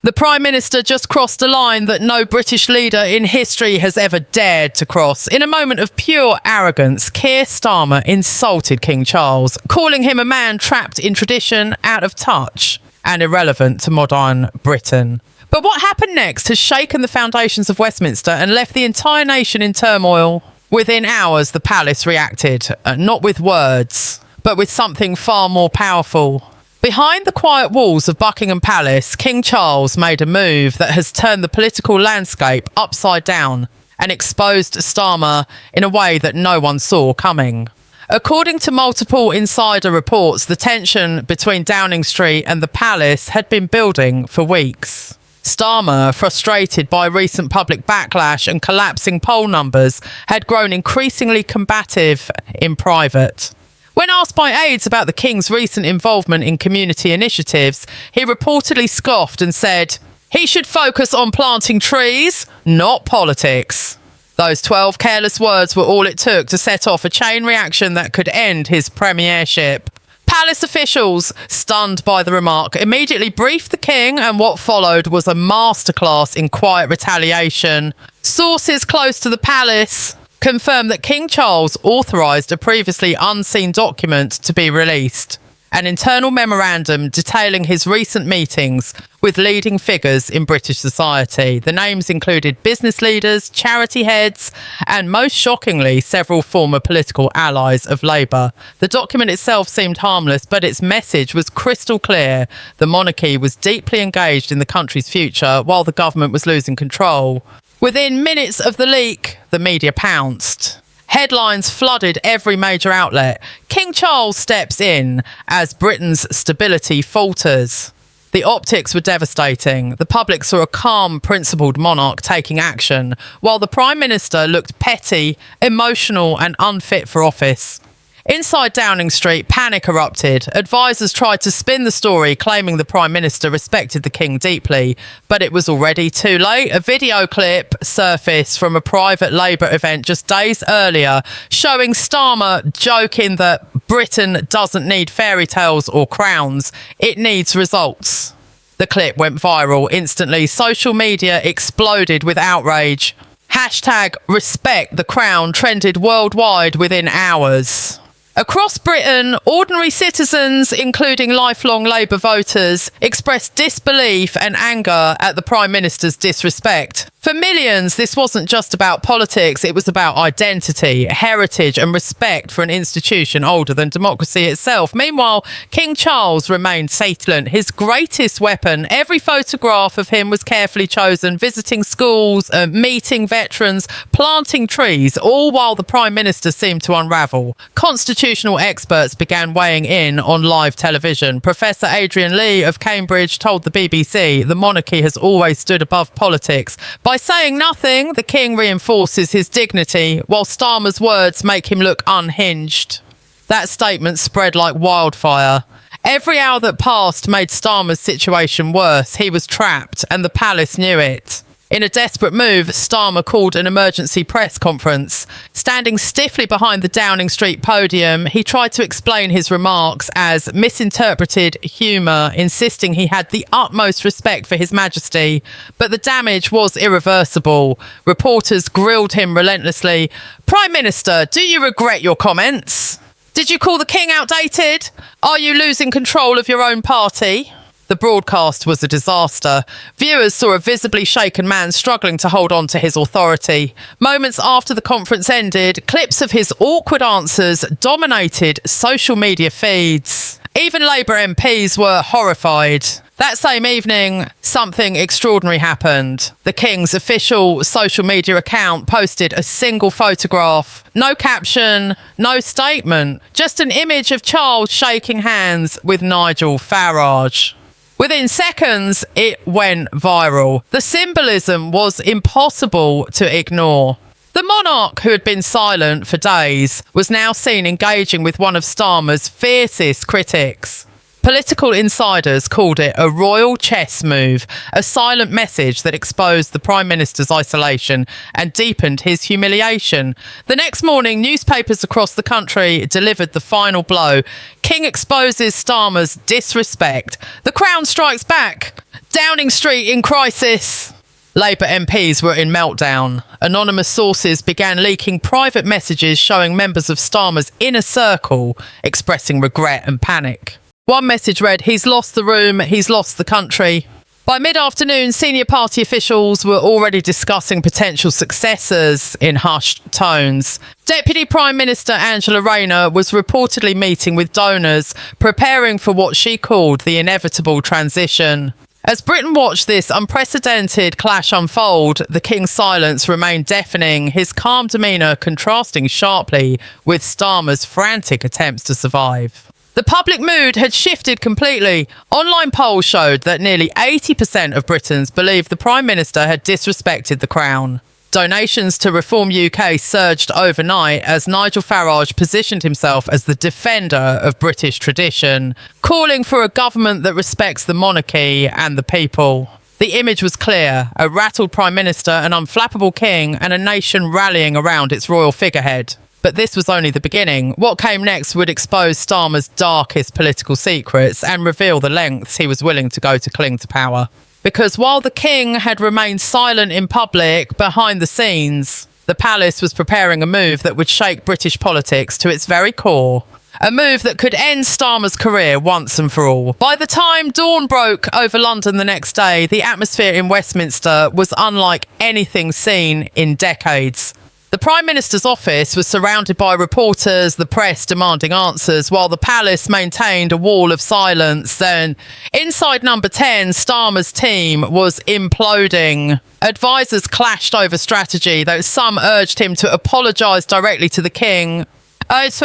The Prime Minister just crossed a line that no British leader in history has ever dared to cross. In a moment of pure arrogance, Keir Starmer insulted King Charles, calling him a man trapped in tradition, out of touch, and irrelevant to modern Britain. But what happened next has shaken the foundations of Westminster and left the entire nation in turmoil. Within hours, the palace reacted, not with words, but with something far more powerful. Behind the quiet walls of Buckingham Palace, King Charles made a move that has turned the political landscape upside down and exposed Starmer in a way that no one saw coming. According to multiple insider reports, the tension between Downing Street and the palace had been building for weeks. Starmer, frustrated by recent public backlash and collapsing poll numbers, had grown increasingly combative in private. When asked by aides about the King's recent involvement in community initiatives, he reportedly scoffed and said, "He should focus on planting trees, not politics." Those 12 careless words were all it took to set off a chain reaction that could end his premiership. Palace officials, stunned by the remark, immediately briefed the King, and what followed was a masterclass in quiet retaliation. Sources close to the palace confirmed that King Charles authorised a previously unseen document to be released, an internal memorandum detailing his recent meetings with leading figures in British society. The names included business leaders, charity heads, and most shockingly, several former political allies of Labour. The document itself seemed harmless, but its message was crystal clear. The monarchy was deeply engaged in the country's future while the government was losing control. Within minutes of the leak, the media pounced. Headlines flooded every major outlet. King Charles steps in as Britain's stability falters. The optics were devastating. The public saw a calm, principled monarch taking action, while the Prime Minister looked petty, emotional, and unfit for office. Inside Downing Street, panic erupted. Advisors tried to spin the story, claiming the Prime Minister respected the King deeply, but it was already too late. A video clip surfaced from a private Labour event just days earlier, showing Starmer joking that Britain doesn't need fairy tales or crowns, it needs results. The clip went viral instantly. Social media exploded with outrage. Hashtag respect the crown trended worldwide within hours. Across Britain, ordinary citizens, including lifelong Labour voters, expressed disbelief and anger at the Prime Minister's disrespect. For millions, this wasn't just about politics, it was about identity, heritage and respect for an institution older than democracy itself. Meanwhile, King Charles remained silent. His greatest weapon, every photograph of him was carefully chosen, visiting schools, meeting veterans, planting trees, all while the Prime Minister seemed to unravel. Constitutional experts began weighing in on live television. Professor Adrian Lee of Cambridge told the BBC the monarchy has always stood above politics. By saying nothing, the King reinforces his dignity, while Starmer's words make him look unhinged. That statement spread like wildfire. Every hour that passed made Starmer's situation worse. He was trapped, and the palace knew it. In a desperate move, Starmer called an emergency press conference. Standing stiffly behind the Downing Street podium, he tried to explain his remarks as misinterpreted humour, insisting he had the utmost respect for His Majesty. But the damage was irreversible. Reporters grilled him relentlessly. "Prime Minister, do you regret your comments? Did you call the King outdated? Are you losing control of your own party?" The broadcast was a disaster. Viewers saw a visibly shaken man struggling to hold on to his authority. Moments after the conference ended, clips of his awkward answers dominated social media feeds. Even Labour MPs were horrified. That same evening, something extraordinary happened. The King's official social media account posted a single photograph. No caption, no statement, just an image of Charles shaking hands with Nigel Farage. Within seconds, it went viral. The symbolism was impossible to ignore. The monarch, who had been silent for days, was now seen engaging with one of Starmer's fiercest critics. Political insiders called it a royal chess move, a silent message that exposed the Prime Minister's isolation and deepened his humiliation. The next morning, newspapers across the country delivered the final blow. King exposes Starmer's disrespect. The Crown strikes back. Downing Street in crisis. Labour MPs were in meltdown. Anonymous sources began leaking private messages showing members of Starmer's inner circle expressing regret and panic. One message read, "He's lost the room, he's lost the country." By mid-afternoon, senior party officials were already discussing potential successors in hushed tones. Deputy Prime Minister Angela Rayner was reportedly meeting with donors, preparing for what she called the inevitable transition. As Britain watched this unprecedented clash unfold, the King's silence remained deafening, his calm demeanour contrasting sharply with Starmer's frantic attempts to survive. The public mood had shifted completely. Online polls showed that nearly 80% of Britons believed the Prime Minister had disrespected the Crown. Donations to Reform UK surged overnight as Nigel Farage positioned himself as the defender of British tradition, calling for a government that respects the monarchy and the people. The image was clear: a rattled Prime Minister, an unflappable King, and a nation rallying around its royal figurehead. But this was only the beginning. What came next would expose Starmer's darkest political secrets and reveal the lengths he was willing to go to cling to power. Because while the King had remained silent in public, behind the scenes, the palace was preparing a move that would shake British politics to its very core. A move that could end Starmer's career once and for all. By the time dawn broke over London the next day, the atmosphere in Westminster was unlike anything seen in decades. The Prime Minister's office was surrounded by reporters, the press demanding answers, while the palace maintained a wall of silence. Then, inside number 10, Starmer's team was imploding. Advisors clashed over strategy, though some urged him to apologise directly to the King. Others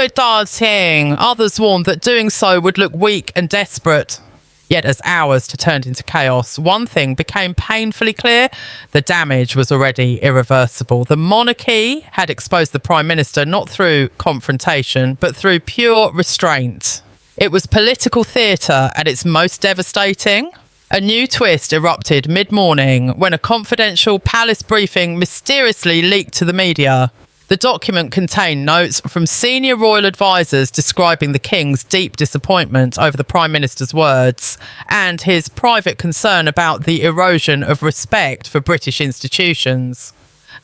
warned that doing so would look weak and desperate. Yet as hours turned into chaos, one thing became painfully clear: the damage was already irreversible. The monarchy had exposed the Prime Minister not through confrontation, but through pure restraint. It was political theatre at its most devastating. A new twist erupted mid-morning when a confidential palace briefing mysteriously leaked to the media. The document contained notes from senior royal advisers describing the King's deep disappointment over the Prime Minister's words and his private concern about the erosion of respect for British institutions.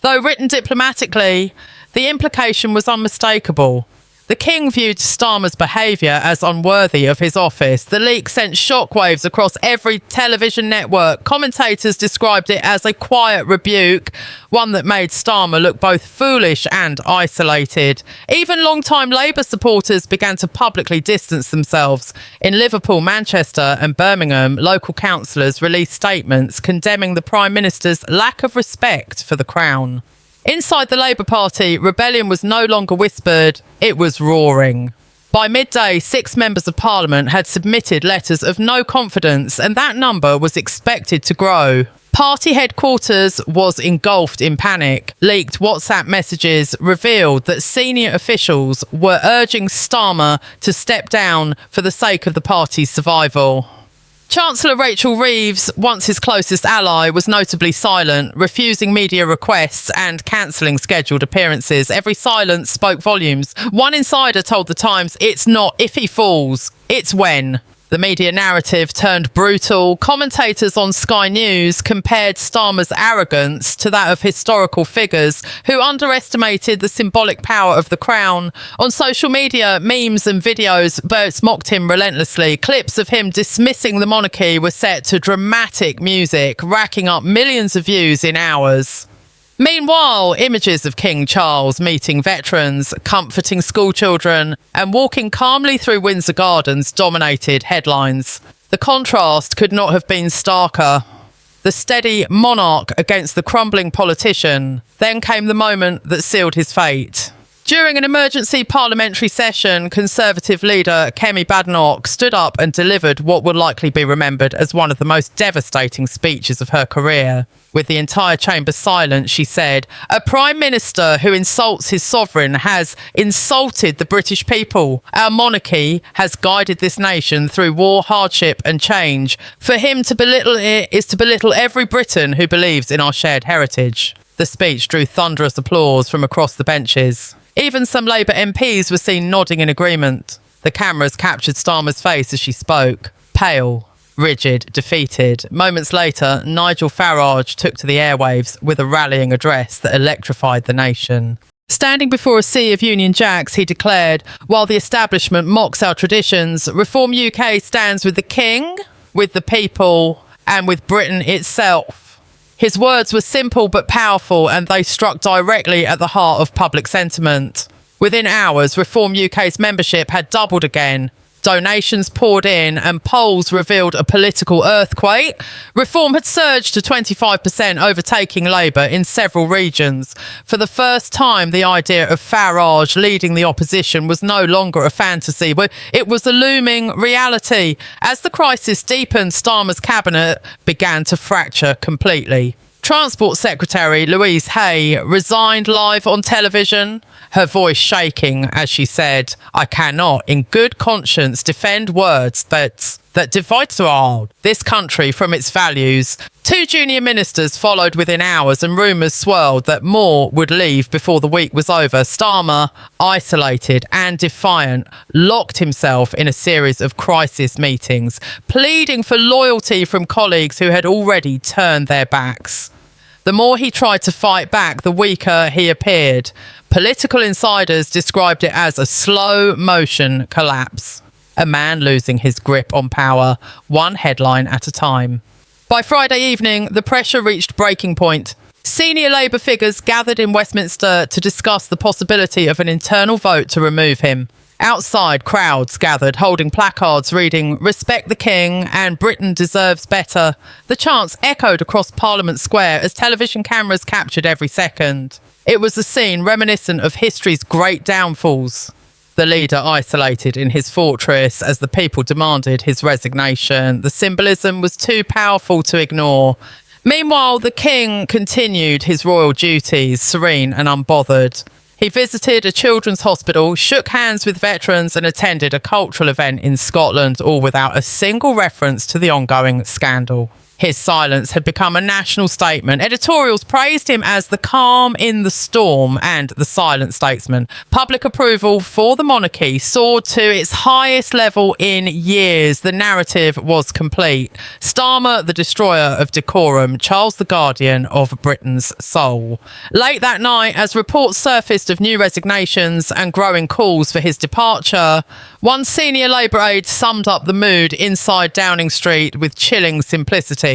Though written diplomatically, the implication was unmistakable. The King viewed Starmer's behaviour as unworthy of his office. The leak sent shockwaves across every television network. Commentators described it as a quiet rebuke, one that made Starmer look both foolish and isolated. Even long-time Labour supporters began to publicly distance themselves. In Liverpool, Manchester and Birmingham, local councillors released statements condemning the Prime Minister's lack of respect for the Crown. Inside the Labour Party, rebellion was no longer whispered, it was roaring. By midday, 6 members of Parliament had submitted letters of no confidence, and that number was expected to grow. Party headquarters was engulfed in panic. Leaked WhatsApp messages revealed that senior officials were urging Starmer to step down for the sake of the party's survival. Chancellor Rachel Reeves, once his closest ally, was notably silent, refusing media requests and cancelling scheduled appearances. Every silence spoke volumes. One insider told The Times, "It's not if he falls, it's when." The media narrative turned brutal. Commentators on Sky News compared Starmer's arrogance to that of historical figures who underestimated the symbolic power of the Crown. On social media, memes and videos both mocked him relentlessly. Clips of him dismissing the monarchy were set to dramatic music, racking up millions of views in hours. Meanwhile, images of King Charles meeting veterans, comforting schoolchildren, and walking calmly through Windsor Gardens dominated headlines. The contrast could not have been starker. The steady monarch against the crumbling politician. Then came the moment that sealed his fate. During an emergency parliamentary session, Conservative leader Kemi Badenoch stood up and delivered what will likely be remembered as one of the most devastating speeches of her career. With the entire chamber silent, she said, "A Prime Minister who insults his sovereign has insulted the British people. Our monarchy has guided this nation through war, hardship and change. For him to belittle it is to belittle every Briton who believes in our shared heritage." The speech drew thunderous applause from across the benches. Even some Labour MPs were seen nodding in agreement. The cameras captured Starmer's face as she spoke, pale, Rigid, defeated. Moments later, Nigel Farage took to the airwaves with a rallying address that electrified the nation. Standing before a sea of Union Jacks, he declared, "While the establishment mocks our traditions, Reform UK stands with the King, with the people, and with Britain itself." His words were simple but powerful, and they struck directly at the heart of public sentiment. Within hours, Reform UK's membership had doubled again. Donations poured in and polls revealed a political earthquake. Reform had surged to 25%, overtaking Labour in several regions. For the first time, the idea of Farage leading the opposition was no longer a fantasy, but it was a looming reality. As the crisis deepened, Starmer's cabinet began to fracture completely. Transport Secretary Louise Hay resigned live on television, her voice shaking as she said, "I cannot, in good conscience, defend words that divide this country from its values." Two junior ministers followed within hours, and rumours swirled that more would leave before the week was over. Starmer, isolated and defiant, locked himself in a series of crisis meetings, pleading for loyalty from colleagues who had already turned their backs. The more he tried to fight back, the weaker he appeared. Political insiders described it as a slow-motion collapse. A man losing his grip on power, one headline at a time. By Friday evening, the pressure reached breaking point. Senior Labour figures gathered in Westminster to discuss the possibility of an internal vote to remove him. Outside, crowds gathered, holding placards reading, "Respect the King" and "Britain deserves better." The chants echoed across Parliament Square as television cameras captured every second. It was a scene reminiscent of history's great downfalls. The leader isolated in his fortress as the people demanded his resignation. The symbolism was too powerful to ignore. Meanwhile, the King continued his royal duties, serene and unbothered. He visited a children's hospital, shook hands with veterans, and attended a cultural event in Scotland, all without a single reference to the ongoing scandal. His silence had become a national statement. Editorials praised him as the calm in the storm and the silent statesman. Public approval for the monarchy soared to its highest level in years. The narrative was complete. Starmer, the destroyer of decorum, Charles the guardian of Britain's soul. Late that night, as reports surfaced of new resignations and growing calls for his departure, one senior Labour aide summed up the mood inside Downing Street with chilling simplicity.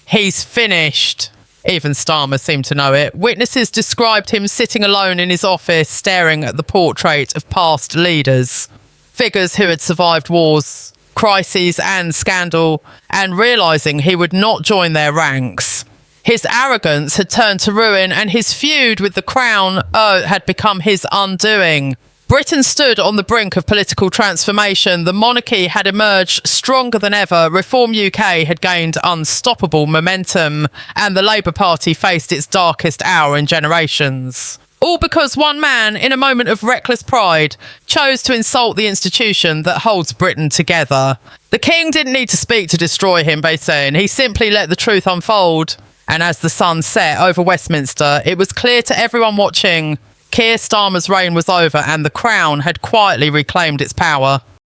"He's finished." Even Starmer seemed to know it. Witnesses described him sitting alone in his office, staring at the portrait of past leaders, figures who had survived wars, crises and scandal, and realising he would not join their ranks. His arrogance had turned to ruin, and his feud with the Crown had become his undoing. Britain stood on the brink of political transformation. The monarchy had emerged stronger than ever. Reform UK had gained unstoppable momentum, and the Labour Party faced its darkest hour in generations. All because one man, in a moment of reckless pride, chose to insult the institution that holds Britain together. The King didn't need to speak to destroy him, they say, and he simply let the truth unfold. And as the sun set over Westminster, it was clear to everyone watching, Keir Starmer's reign was over and the Crown had quietly reclaimed its power.